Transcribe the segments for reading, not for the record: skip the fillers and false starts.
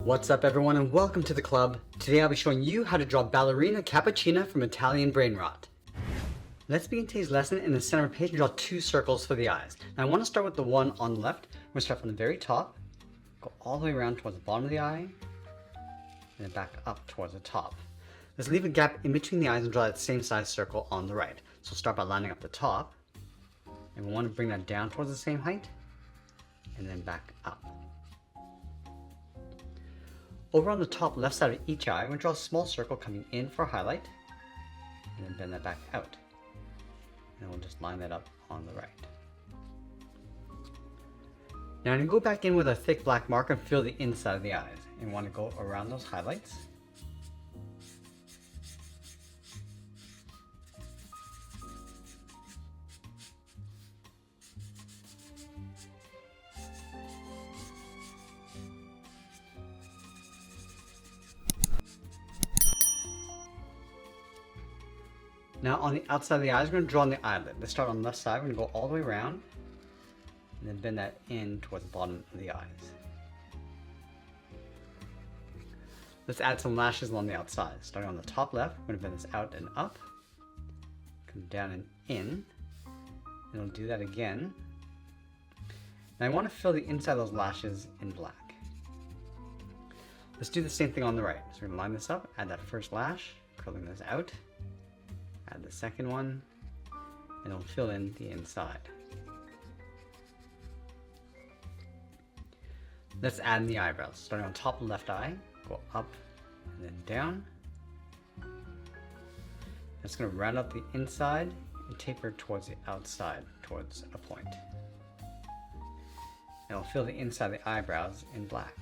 What's up everyone and welcome to the club. Today I'll be showing you how to draw Ballerina Cappuccina from Italian Brainrot. Let's begin today's lesson. In the center of the page, draw two circles for the eyes. Now I want to start with the one on the left. We're going to start from the very top, go all the way around towards the bottom of the eye, and then back up towards the top. Let's leave a gap in between the eyes and draw that same size circle on the right. So start by lining up the top, and we want to bring that down towards the same height, and then back up. Over on the top left side of each eye, we're going to draw a small circle coming in for a highlight, and then bend that back out. And we'll just line that up on the right. Now I'm going to go back in with a thick black marker and fill the inside of the eyes. And want to go around those highlights. Now on the outside of the eyes, we're going to draw on the eyelid. Let's start on the left side. We're going to go all the way around and then bend that in towards the bottom of the eyes. Let's add some lashes along the outside. Starting on the top left, we're going to bend this out and up, come down and in, and we'll do that again. Now I want to fill the inside of those lashes in black. Let's do the same thing on the right. So we're going to line this up, add that first lash, curling this out. Add the second one, and it'll fill in the inside. Let's add in the eyebrows. Starting on top of the left eye, go up and then down. It's going to round up the inside and taper towards the outside, towards a point. And it'll fill the inside of the eyebrows in black.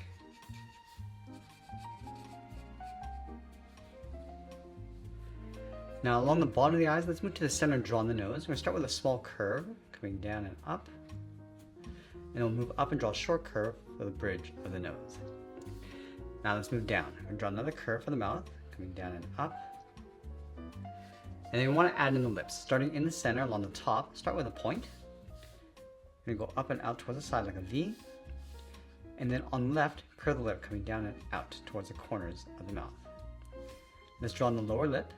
Now along the bottom of the eyes, let's move to the center and draw on the nose. We're going to start with a small curve coming down and up. And we'll move up and draw a short curve for the bridge of the nose. Now let's move down. We're going to draw another curve for the mouth coming down and up. And then we want to add in the lips. Starting in the center along the top, start with a point. We're going to go up and out towards the side like a V. And then on the left, curve the lip coming down and out towards the corners of the mouth. Let's draw on the lower lip.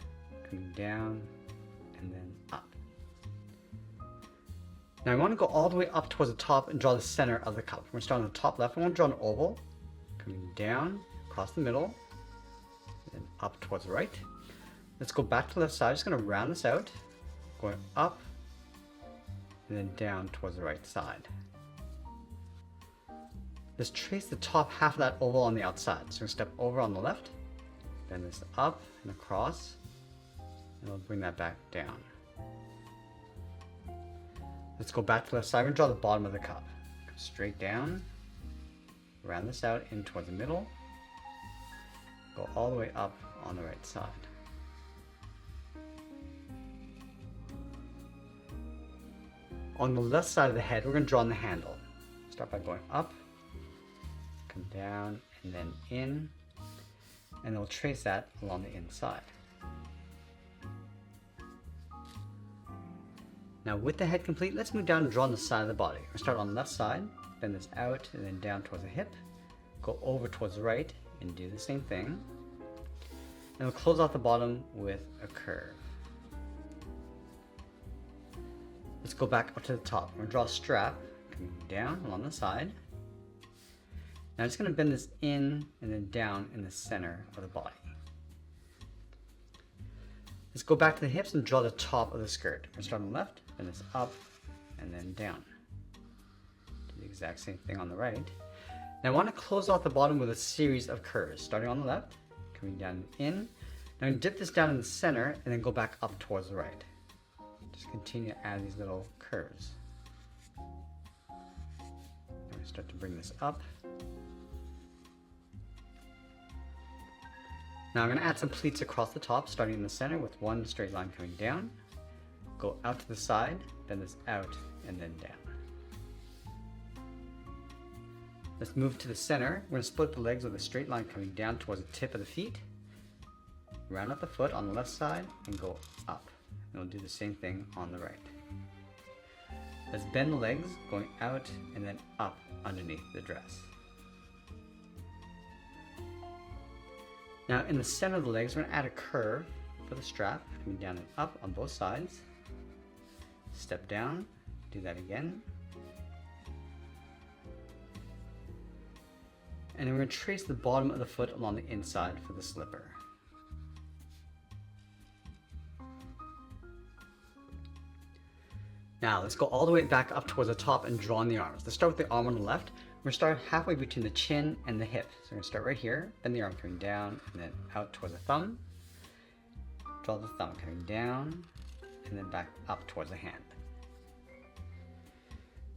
Coming down and then up. Now I want to go all the way up towards the top and draw the center of the cup. We're going to start on the top left. I want to draw an oval coming down across the middle and up towards the right. Let's go back to the left side. I'm just going to round this out, going up and then down towards the right side. Let's trace the top half of that oval on the outside. So we're going to step over on the left, bend this up and across. And we'll bring that back down. Let's go back to the left side and draw the bottom of the cup. Go straight down, round this out in towards the middle, go all the way up on the right side. On the left side of the head, we're going to draw on the handle. Start by going up, come down, and then in, and then we'll trace that along the inside. Now with the head complete, let's move down and draw on the side of the body. We'll start on the left side, bend this out and then down towards the hip, go over towards the right and do the same thing. And we'll close off the bottom with a curve. Let's go back up to the top. We're going to draw a strap coming down along the side. Now I'm just going to bend this in and then down in the center of the body. Let's go back to the hips and draw the top of the skirt. We're going to start on the left, bend this up, and then down. Do the exact same thing on the right. Now I want to close off the bottom with a series of curves, starting on the left, coming down and in. Now I'm going to dip this down in the center and then go back up towards the right. Just continue to add these little curves. Now we start to bring this up. Now I'm going to add some pleats across the top, starting in the center with one straight line coming down. Go out to the side, bend this out, and then down. Let's move to the center. We're going to split the legs with a straight line coming down towards the tip of the feet. Round up the foot on the left side and go up. And we'll do the same thing on the right. Let's bend the legs, going out and then up underneath the dress. Now in the center of the legs, we're going to add a curve for the strap, coming down and up on both sides. Step down, do that again. And then we're going to trace the bottom of the foot along the inside for the slipper. Now let's go all the way back up towards the top and draw in the arms. Let's start with the arm on the left. We're going to start halfway between the chin and the hip. So we're going to start right here, then the arm coming down and then out towards the thumb. Draw the thumb coming down and then back up towards the hand.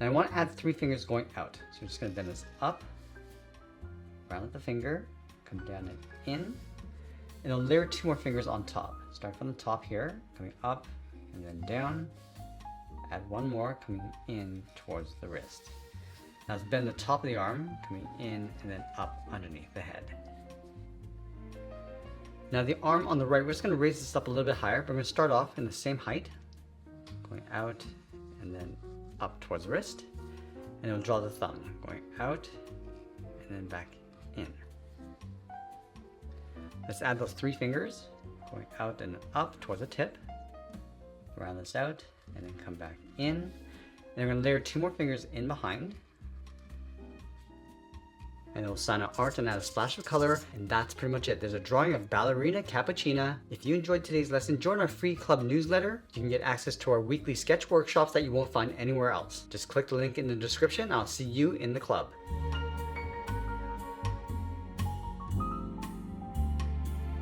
Now I want to add 3 fingers going out. So we're just going to bend this up, round with the finger, come down and in, and I'll layer 2 more fingers on top. Start from the top here, coming up and then down. Add 1 more coming in towards the wrist. Now let's bend the top of the arm, coming in and then up underneath the head. Now the arm on the right, we're just going to raise this up a little bit higher, but we're going to start off in the same height, going out and then up towards the wrist, and then we'll draw the thumb, going out and then back in. Let's add those 3 fingers, going out and up towards the tip, round this out, and then come back in. And we're going to layer 2 more fingers in behind. And it'll sign out art and add a splash of color, and that's pretty much it. There's a drawing of Ballerina Cappuccina. If you enjoyed today's lesson, join our free club newsletter. You can get access to our weekly sketch workshops that you won't find anywhere else. Just click the link in the description. I'll see you in the club.